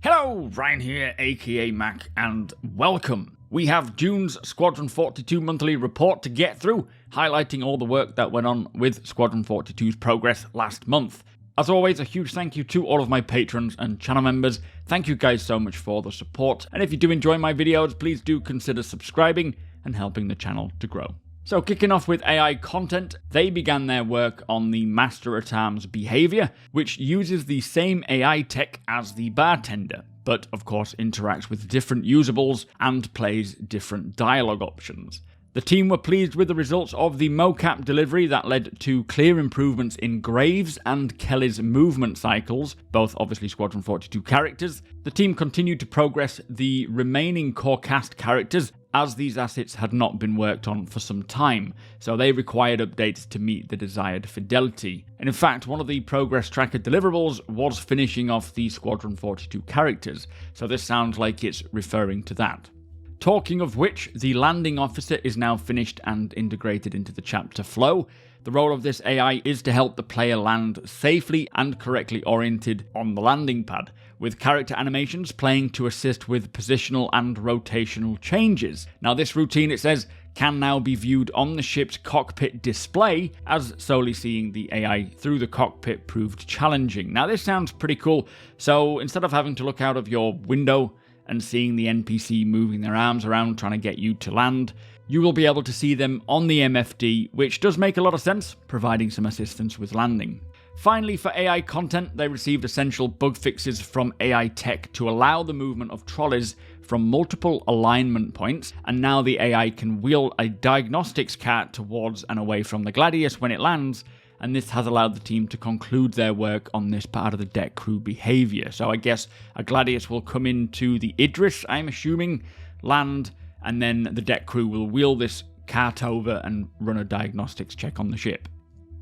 Hello, Ryan here, aka Mac, and welcome. We have June's Squadron 42 monthly report to get through, highlighting all the work that went on with Squadron 42's progress last month. As always, a huge thank you to all of my patrons and channel members. Thank you guys so much for the support, and if you do enjoy my videos, please do consider subscribing and helping the channel to grow. So kicking off with AI content, they began their work on the Master at Arms behaviour, which uses the same AI tech as the bartender, but of course interacts with different usables and plays different dialogue options. The team were pleased with the results of the mocap delivery that led to clear improvements in Graves and Kelly's movement cycles, both obviously Squadron 42 characters. The team continued to progress the remaining core cast characters, as these assets had not been worked on for some time, so they required updates to meet the desired fidelity. And in fact, one of the progress tracker deliverables was finishing off the Squadron 42 characters, so this sounds like it's referring to that. Talking of which, the landing officer is now finished and integrated into the chapter flow. The role of this AI is to help the player land safely and correctly oriented on the landing pad, with character animations playing to assist with positional and rotational changes. Now this routine, it says, can now be viewed on the ship's cockpit display, as solely seeing the AI through the cockpit proved challenging. Now this sounds pretty cool, so instead of having to look out of your window and seeing the NPC moving their arms around trying to get you to land, you will be able to see them on the MFD, which does make a lot of sense, providing some assistance with landing. Finally, for AI content, they received essential bug fixes from AI tech to allow the movement of trolleys from multiple alignment points, and now the AI can wheel a diagnostics cart towards and away from the Gladius when it lands, and this has allowed the team to conclude their work on this part of the deck crew behaviour. So I guess a Gladius will come into the Idris, I'm assuming, land, and then the deck crew will wheel this cart over and run a diagnostics check on the ship.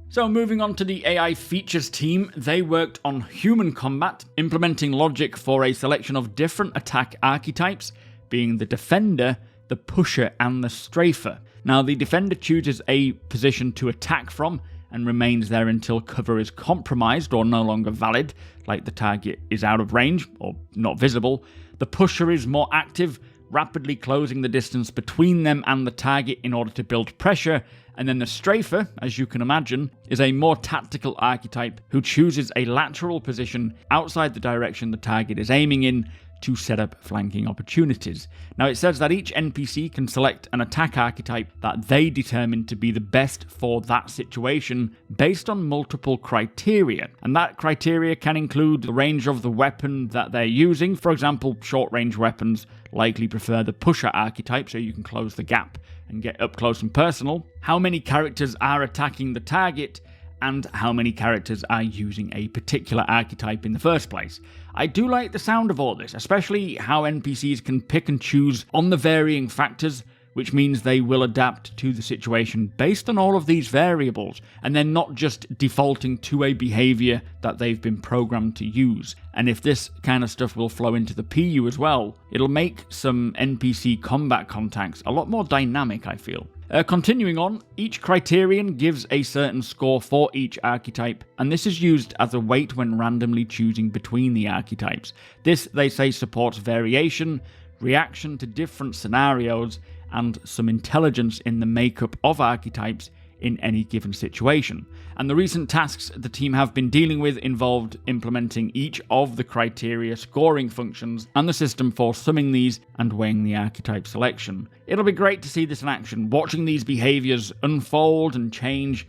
So moving on to the AI features team, they worked on human combat, implementing logic for a selection of different attack archetypes, being the Defender, the Pusher, and the Strafer. Now the Defender chooses a position to attack from, and remains there until cover is compromised or no longer valid, like the target is out of range or not visible. The Pusher is more active, rapidly closing the distance between them and the target in order to build pressure, and then the Strafer, as you can imagine, is a more tactical archetype who chooses a lateral position outside the direction the target is aiming in to set up flanking opportunities. Now it says that each NPC can select an attack archetype that they determine to be the best for that situation based on multiple criteria, and that criteria can include the range of the weapon that they're using. For example, short range weapons likely prefer the Pusher archetype so you can close the gap and get up close and personal, how many characters are attacking the target, and how many characters are using a particular archetype in the first place. I do like the sound of all this, especially how NPCs can pick and choose on the varying factors, which means they will adapt to the situation based on all of these variables, and then not just defaulting to a behaviour that they've been programmed to use. And if this kind of stuff will flow into the PU as well, it'll make some NPC combat contacts a lot more dynamic, I feel. Continuing on, each criterion gives a certain score for each archetype, and this is used as a weight when randomly choosing between the archetypes. This, they say, supports variation, reaction to different scenarios, and some intelligence in the makeup of archetypes in any given situation. And the recent tasks the team have been dealing with involved implementing each of the criteria scoring functions and the system for summing these and weighing the archetype selection. It'll be great to see this in action, watching these behaviours unfold and change.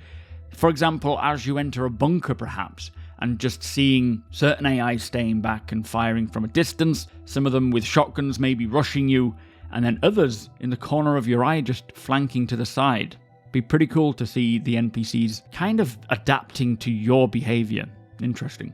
For example, as you enter a bunker perhaps, and just seeing certain AI staying back and firing from a distance, some of them with shotguns maybe rushing you, and then others in the corner of your eye just flanking to the side. Be pretty cool to see the NPCs kind of adapting to your behaviour. Interesting.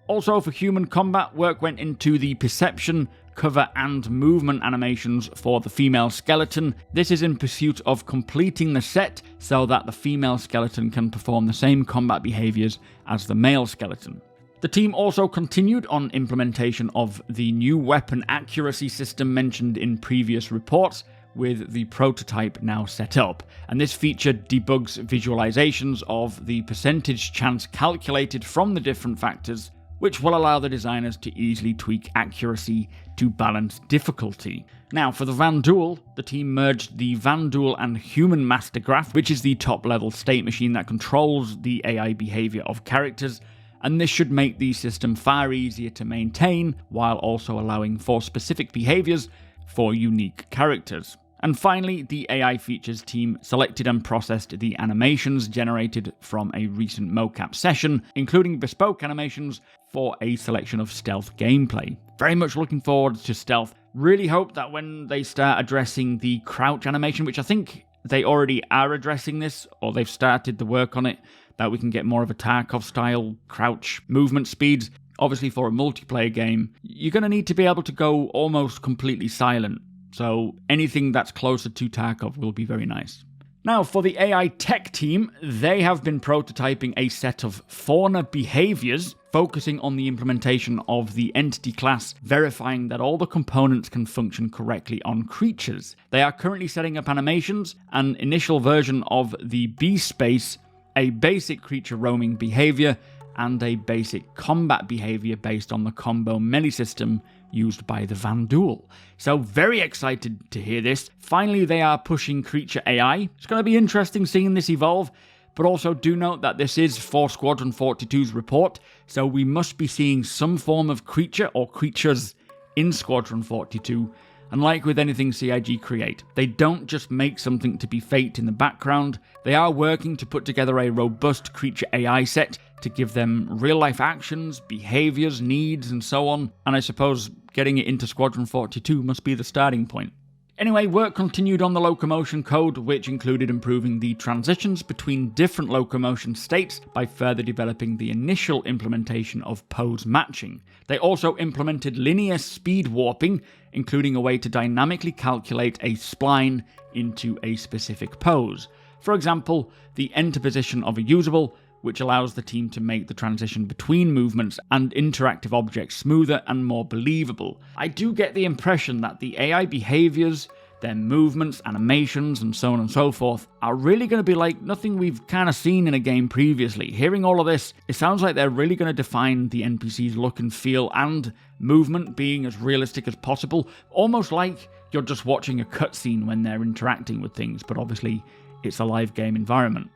Also for human combat, work went into the perception, cover and movement animations for the female skeleton. This is in pursuit of completing the set so that the female skeleton can perform the same combat behaviours as the male skeleton. The team also continued on implementation of the new weapon accuracy system mentioned in previous reports, with the prototype now set up, and this feature debugs visualizations of the percentage chance calculated from the different factors which will allow the designers to easily tweak accuracy to balance difficulty. Now, for the Vanduul, the team merged the Vanduul and Human Master Graph, which is the top-level state machine that controls the AI behavior of characters, and this should make the system far easier to maintain, while also allowing for specific behaviors for unique characters. And finally, the AI features team selected and processed the animations generated from a recent mocap session, including bespoke animations for a selection of stealth gameplay. Very much looking forward to stealth. Really hope that when they start addressing the crouch animation, which I think they already are addressing this, or they've started the work on it, that we can get more of a Tarkov-style crouch movement speeds. Obviously, for a multiplayer game, you're going to need to be able to go almost completely silent. So anything that's closer to Tarkov will be very nice. Now, for the AI tech team, they have been prototyping a set of fauna behaviours, focusing on the implementation of the entity class, verifying that all the components can function correctly on creatures. They are currently setting up animations, an initial version of the B-Space, a basic creature roaming behaviour, and a basic combat behaviour based on the combo melee system used by the Vanduul. So very excited to hear this. Finally, they are pushing creature AI. It's going to be interesting seeing this evolve, but also do note that this is for Squadron 42's report, so we must be seeing some form of creature or creatures in Squadron 42. And like with anything CIG create, they don't just make something to be faked in the background. They are working to put together a robust creature AI set to give them real-life actions, behaviours, needs, and so on. And I suppose getting it into Squadron 42 must be the starting point. Anyway, work continued on the locomotion code, which included improving the transitions between different locomotion states by further developing the initial implementation of pose matching. They also implemented linear speed warping, including a way to dynamically calculate a spline into a specific pose. For example, the enter position of a usable, which allows the team to make the transition between movements and interactive objects smoother and more believable. I do get the impression that the AI behaviours, their movements, animations, and so on and so forth, are really going to be like nothing we've kind of seen in a game previously. Hearing all of this, it sounds like they're really going to define the NPC's look and feel and movement being as realistic as possible, almost like you're just watching a cutscene when they're interacting with things, but obviously it's a live game environment.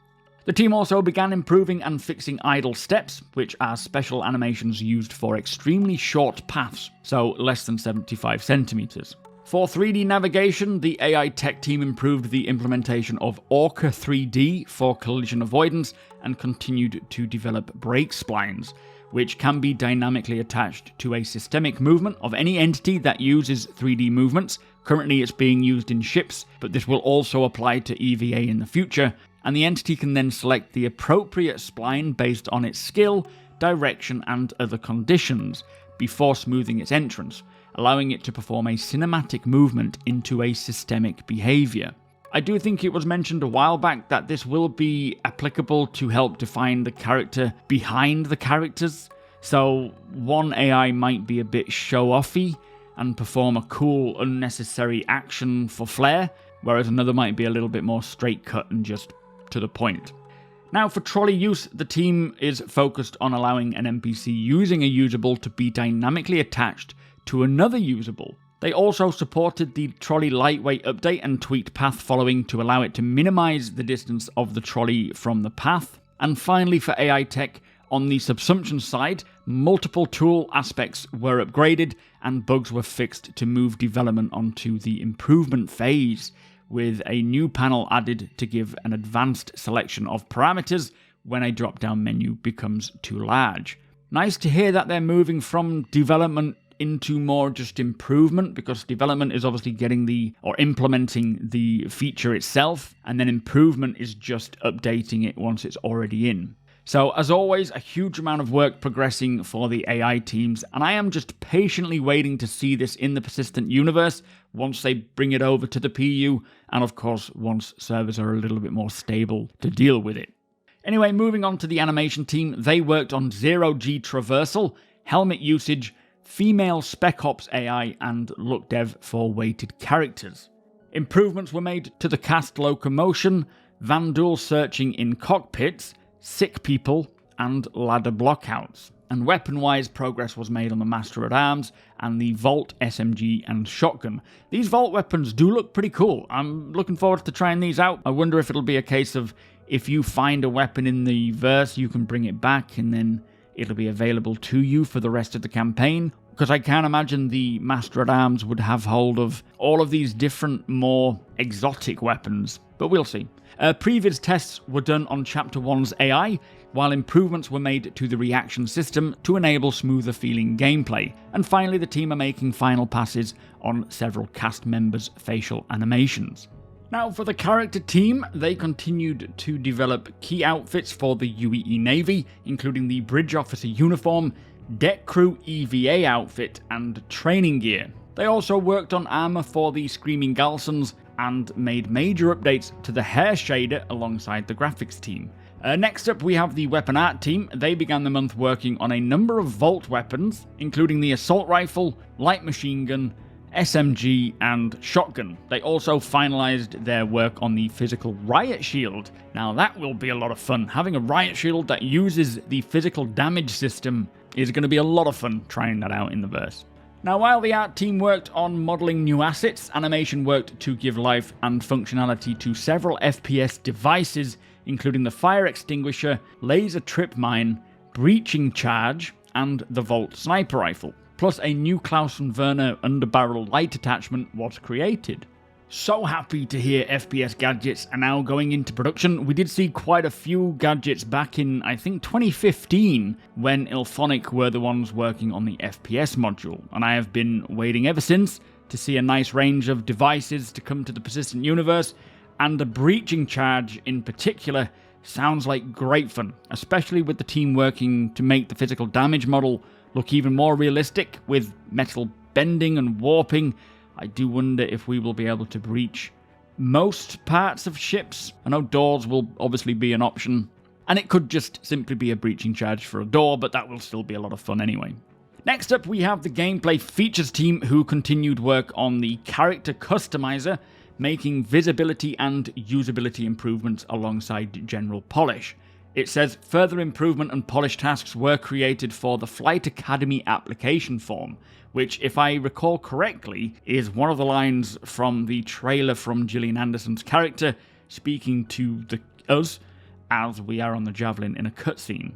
The team also began improving and fixing idle steps, which are special animations used for extremely short paths, so less than 75 centimeters. For 3D navigation, the AI tech team improved the implementation of Orca 3D for collision avoidance and continued to develop brake splines, which can be dynamically attached to a systemic movement of any entity that uses 3D movements. Currently it's being used in ships, but this will also apply to EVA in the future, and the entity can then select the appropriate spline based on its skill, direction, and other conditions before smoothing its entrance, allowing it to perform a cinematic movement into a systemic behaviour. I do think it was mentioned a while back that this will be applicable to help define the character behind the characters, so one AI might be a bit show-offy and perform a cool, unnecessary action for flair, whereas another might be a little bit more straight-cut and just to the point. Now, for trolley use, the team is focused on allowing an NPC using a usable to be dynamically attached to another usable. They also supported the trolley lightweight update and tweaked path following to allow it to minimize the distance of the trolley from the path. And finally, for AI tech, on the subsumption side, multiple tool aspects were upgraded and bugs were fixed to move development onto the improvement phase, with a new panel added to give an advanced selection of parameters when a drop-down menu becomes too large. Nice to hear that they're moving from development into more just improvement, because development is obviously implementing the feature itself, and then improvement is just updating it once it's already in. So, as always, a huge amount of work progressing for the AI teams, and I am just patiently waiting to see this in the persistent universe once they bring it over to the PU, and of course, once servers are a little bit more stable to deal with it. Anyway, moving on to the animation team, they worked on zero-G traversal, helmet usage, female Spec Ops AI, and look dev for weighted characters. Improvements were made to the cast locomotion, Vanduul searching in cockpits, sick people, and ladder blockouts. And weapon-wise, progress was made on the Master at Arms and the Volt SMG and shotgun. These Volt weapons do look pretty cool. I'm looking forward to trying these out. I wonder if it'll be a case of if you find a weapon in the verse, you can bring it back and then it'll be available to you for the rest of the campaign. Because I can't imagine the Master at Arms would have hold of all of these different, more exotic weapons. But we'll see. Previous tests were done on Chapter 1's AI, while improvements were made to the reaction system to enable smoother feeling gameplay. And finally, the team are making final passes on several cast members' facial animations. Now, for the character team, they continued to develop key outfits for the UEE Navy, including the Bridge Officer uniform, Deck Crew EVA outfit, and training gear. They also worked on armour for the Screaming Galsons and made major updates to the hair shader alongside the graphics team. Next up, we have the weapon art team. They began the month working on a number of Volt weapons, including the assault rifle, light machine gun, SMG, and shotgun. They also finalized their work on the physical riot shield. Now that will be a lot of fun. Having a riot shield that uses the physical damage system is going to be a lot of fun trying that out in the verse. Now, while the art team worked on modeling new assets, animation worked to give life and functionality to several FPS devices, including the fire extinguisher, laser trip mine, breaching charge, and the Volt sniper rifle. Plus, a new Clausen Werner underbarrel light attachment was created. So happy to hear FPS gadgets are now going into production. We did see quite a few gadgets back in, I think, 2015, when IllFonic were the ones working on the FPS module, and I have been waiting ever since to see a nice range of devices to come to the persistent universe, and the breaching charge in particular sounds like great fun, especially with the team working to make the physical damage model look even more realistic with metal bending and warping. I do wonder if we will be able to breach most parts of ships. I know doors will obviously be an option, and it could just simply be a breaching charge for a door, but that will still be a lot of fun anyway. Next up, we have the gameplay features team, who continued work on the character customizer, making visibility and usability improvements alongside general polish. It says further improvement and polish tasks were created for the Flight Academy application form, which, if I recall correctly, is one of the lines from the trailer from Gillian Anderson's character speaking to us as we are on the Javelin in a cutscene.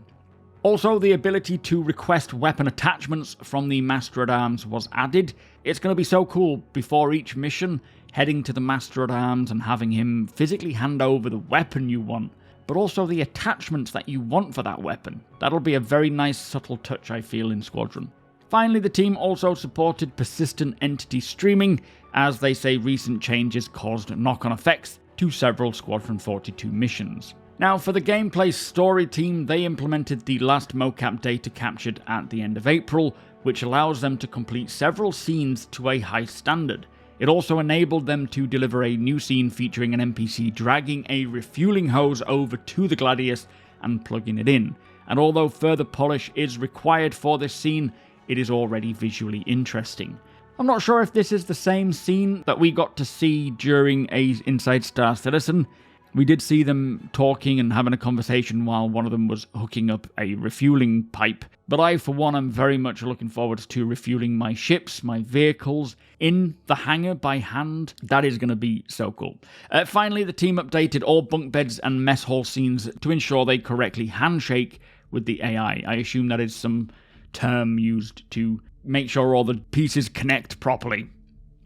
Also, the ability to request weapon attachments from the Master at Arms was added. It's going to be so cool before each mission, heading to the Master at Arms and having him physically hand over the weapon you want, but also the attachments that you want for that weapon. That'll be a very nice subtle touch, I feel, in Squadron. Finally, the team also supported persistent entity streaming, as they say recent changes caused knock-on effects to several Squadron 42 missions. Now, for the gameplay story team, they implemented the last mocap data captured at the end of April, which allows them to complete several scenes to a high standard. It also enabled them to deliver a new scene featuring an NPC dragging a refueling hose over to the Gladius and plugging it in. And although further polish is required for this scene, it is already visually interesting. I'm not sure if this is the same scene that we got to see during a Inside Star Citizen. We did see them talking and having a conversation while one of them was hooking up a refueling pipe. But I, for one, am very much looking forward to refueling my ships, my vehicles, in the hangar by hand. That is going to be so cool. Finally, the team updated all bunk beds and mess hall scenes to ensure they correctly handshake with the AI. I assume that is some term used to make sure all the pieces connect properly.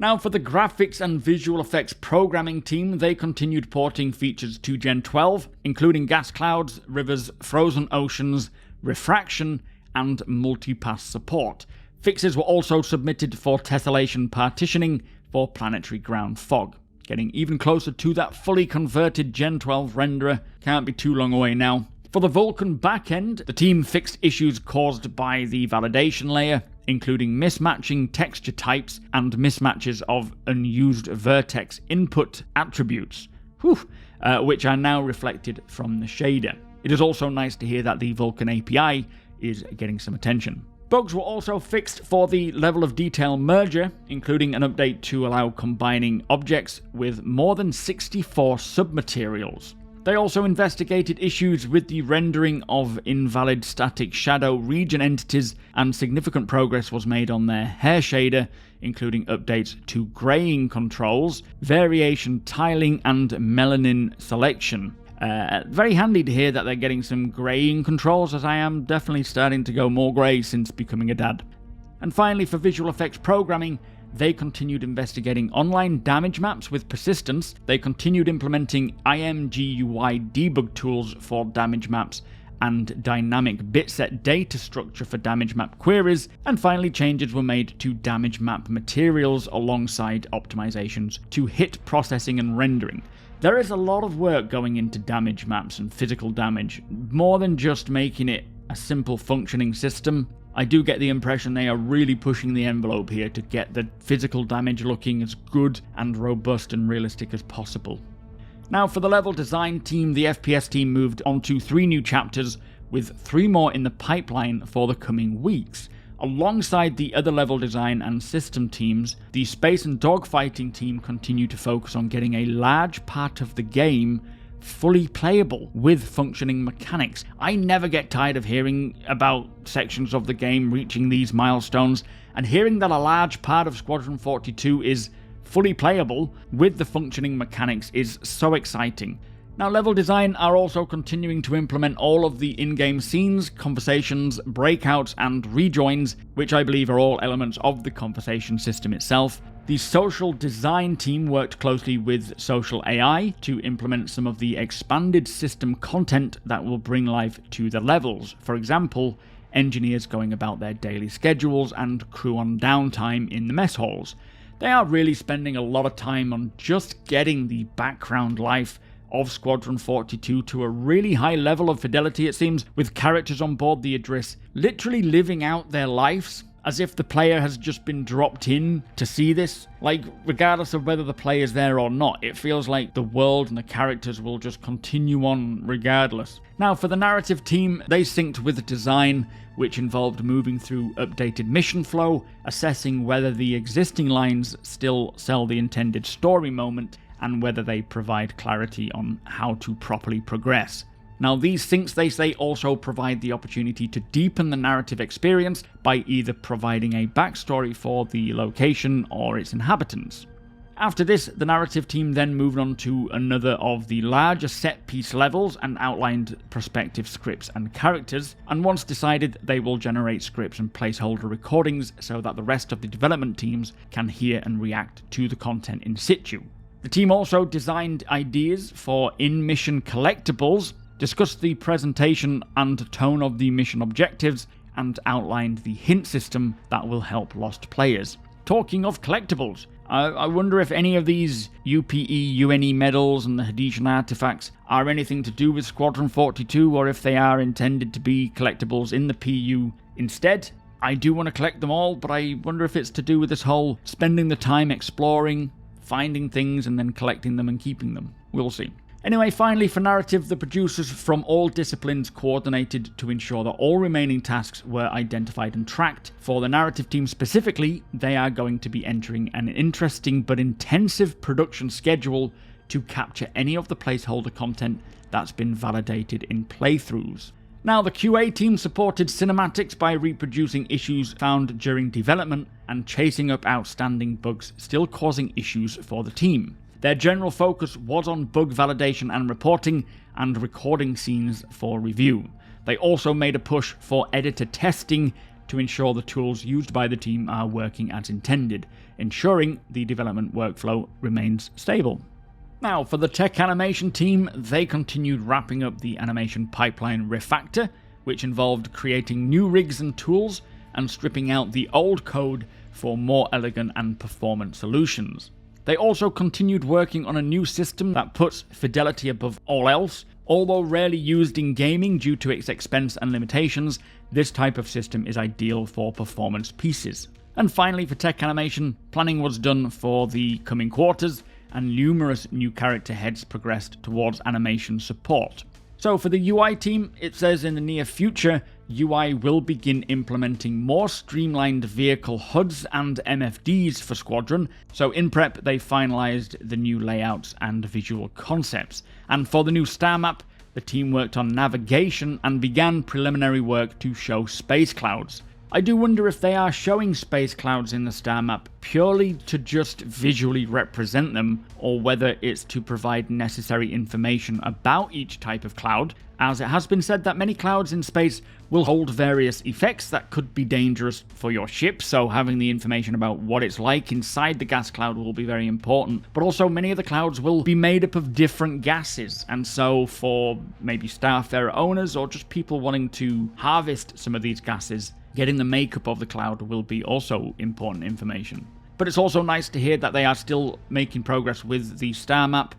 Now, for the graphics and visual effects programming team, they continued porting features to Gen 12, including gas clouds, rivers, frozen oceans, refraction, and multipass support. Fixes were also submitted for tessellation partitioning for planetary ground fog. Getting even closer to that fully converted Gen 12 renderer, can't be too long away now. For the Vulcan backend, the team fixed issues caused by the validation layer, including mismatching texture types and mismatches of unused vertex input attributes, which are now reflected from the shader. It is also nice to hear that the Vulcan API is getting some attention. Bugs were also fixed for the level of detail merger, including an update to allow combining objects with more than 64 submaterials. They also investigated issues with the rendering of invalid static shadow region entities, and significant progress was made on their hair shader, including updates to graying controls, variation tiling, and melanin selection. Very handy to hear that they're getting some graying controls, as I am definitely starting to go more grey since becoming a dad. And finally, for visual effects programming, they continued investigating online damage maps with persistence. They continued implementing IMGUI debug tools for damage maps and dynamic bitset data structure for damage map queries. And finally, changes were made to damage map materials alongside optimizations to hit processing and rendering. There is a lot of work going into damage maps and physical damage, more than just making it a simple functioning system. I do get the impression they are really pushing the envelope here to get the physical damage looking as good and robust and realistic as possible. Now, for the level design team, the FPS team moved on to 3 new chapters, with 3 more in the pipeline for the coming weeks. Alongside the other level design and system teams, the space and dogfighting team continue to focus on getting a large part of the game fully playable with functioning mechanics. I never get tired of hearing about sections of the game reaching these milestones, and hearing that a large part of Squadron 42 is fully playable with the functioning mechanics is so exciting. Now, level design are also continuing to implement all of the in-game scenes, conversations, breakouts, and rejoins, which I believe are all elements of the conversation system itself. The social design team worked closely with social AI to implement some of the expanded system content that will bring life to the levels. For example, engineers going about their daily schedules and crew on downtime in the mess halls. They are really spending a lot of time on just getting the background life of Squadron 42 to a really high level of fidelity, it seems, with characters on board the Idris literally living out their lives as if the player has just been dropped in to see this. Like, regardless of whether the player is there or not, it feels like the world and the characters will just continue on regardless. Now, for the narrative team, they synced with design, which involved moving through updated mission flow, assessing whether the existing lines still sell the intended story moment, and whether they provide clarity on how to properly progress. Now, these syncs, they say, also provide the opportunity to deepen the narrative experience by either providing a backstory for the location or its inhabitants. After this, the narrative team then moved on to another of the larger set-piece levels and outlined prospective scripts and characters, and once decided, they will generate scripts and placeholder recordings so that the rest of the development teams can hear and react to the content in situ. The team also designed ideas for in-mission collectibles, discussed the presentation and tone of the mission objectives, and outlined the hint system that will help lost players. Talking of collectibles, I wonder if any of these UPE, UNE medals and the Hadesian artifacts are anything to do with Squadron 42, or if they are intended to be collectibles in the PU instead. I do want to collect them all, but I wonder if it's to do with this whole spending the time exploring, finding things and then collecting them and keeping them. We'll see. Anyway, finally, for narrative, the producers from all disciplines coordinated to ensure that all remaining tasks were identified and tracked. For the narrative team specifically, they are going to be entering an interesting but intensive production schedule to capture any of the placeholder content that's been validated in playthroughs. Now, the QA team supported cinematics by reproducing issues found during development and chasing up outstanding bugs still causing issues for the team. Their general focus was on bug validation and reporting, and recording scenes for review. They also made a push for editor testing to ensure the tools used by the team are working as intended, ensuring the development workflow remains stable. Now, for the tech animation team, they continued wrapping up the animation pipeline refactor, which involved creating new rigs and tools and stripping out the old code for more elegant and performant solutions. They also continued working on a new system that puts fidelity above all else. Although rarely used in gaming due to its expense and limitations, this type of system is ideal for performance pieces. And finally, for tech animation, planning was done for the coming quarters, and numerous new character heads progressed towards animation support. So for the UI team, it says in the near future, UI will begin implementing more streamlined vehicle HUDs and MFDs for Squadron. So in prep, they finalized the new layouts and visual concepts. And for the new StarMap, the team worked on navigation and began preliminary work to show space clouds. I do wonder if they are showing space clouds in the StarMap purely to just visually represent them, or whether it's to provide necessary information about each type of cloud, as it has been said that many clouds in space will hold various effects that could be dangerous for your ship, so having the information about what it's like inside the gas cloud will be very important. But also many of the clouds will be made up of different gases, and so for maybe Starfarer owners or just people wanting to harvest some of these gases, getting the makeup of the cloud will be also important information. But it's also nice to hear that they are still making progress with the StarMap,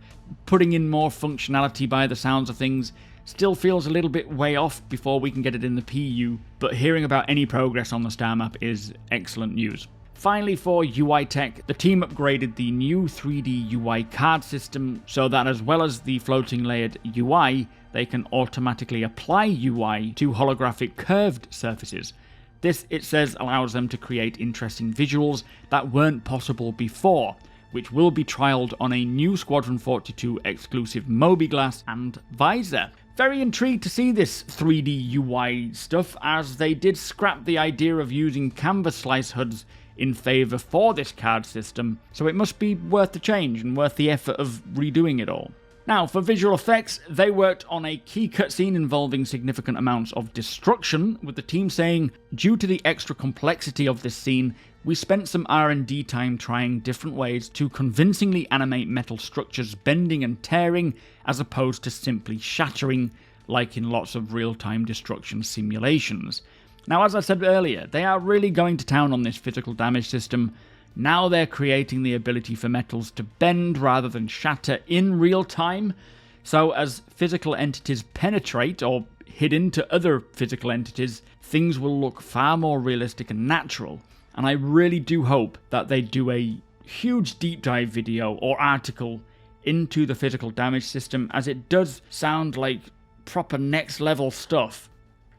putting in more functionality by the sounds of things. Still feels a little bit way off before we can get it in the PU, but hearing about any progress on the StarMap is excellent news. Finally, for UI tech, the team upgraded the new 3D UI card system so that as well as the floating layered UI, they can automatically apply UI to holographic curved surfaces. This, it says, allows them to create interesting visuals that weren't possible before, which will be trialled on a new Squadron 42 exclusive Mobi glass and visor. Very intrigued to see this 3D UI stuff, as they did scrap the idea of using canvas slice HUDs in favour for this card system, so it must be worth the change and worth the effort of redoing it all. Now, for visual effects, they worked on a key cutscene involving significant amounts of destruction, with the team saying, due to the extra complexity of this scene, we spent some R&D time trying different ways to convincingly animate metal structures bending and tearing, as opposed to simply shattering, like in lots of real-time destruction simulations. Now, as I said earlier, they are really going to town on this physical damage system. Now they're creating the ability for metals to bend rather than shatter in real time. So as physical entities penetrate or hit into other physical entities, things will look far more realistic and natural. And I really do hope that they do a huge deep dive video or article into the physical damage system, as it does sound like proper next level stuff.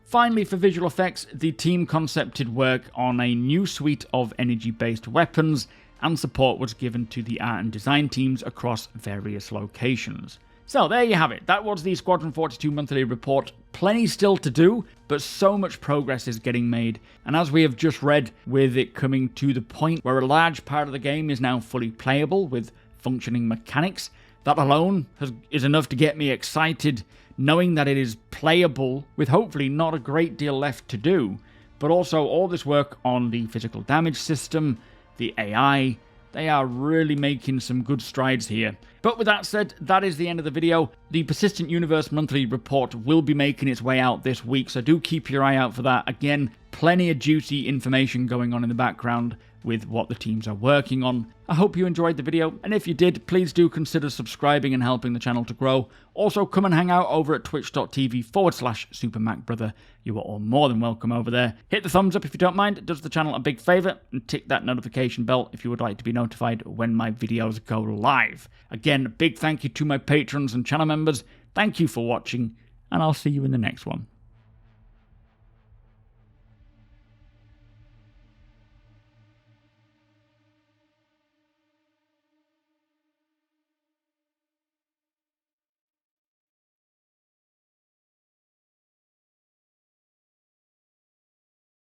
Finally, for visual effects, the team concepted work on a new suite of energy-based weapons, and support was given to the art and design teams across various locations. So there you have it, that was the Squadron 42 monthly report. Plenty still to do, but so much progress is getting made, and as we have just read, with it coming to the point where a large part of the game is now fully playable with functioning mechanics, that alone is enough to get me excited, knowing that it is playable with hopefully not a great deal left to do, but also all this work on the physical damage system, the AI, they are really making some good strides here. But with that said, that is the end of the video. The Persistent Universe monthly report will be making its way out this week, so do keep your eye out for that. Again, plenty of juicy information going on in the background with what the teams are working on. I hope you enjoyed the video, and if you did, please do consider subscribing and helping the channel to grow. Also, come and hang out over at twitch.tv/supermacbrother. You are all more than welcome over there. Hit the thumbs up if you don't mind, it does the channel a big favour, and tick that notification bell if you would like to be notified when my videos go live. Again, a big thank you to my patrons and channel members. Thank you for watching, and I'll see you in the next one.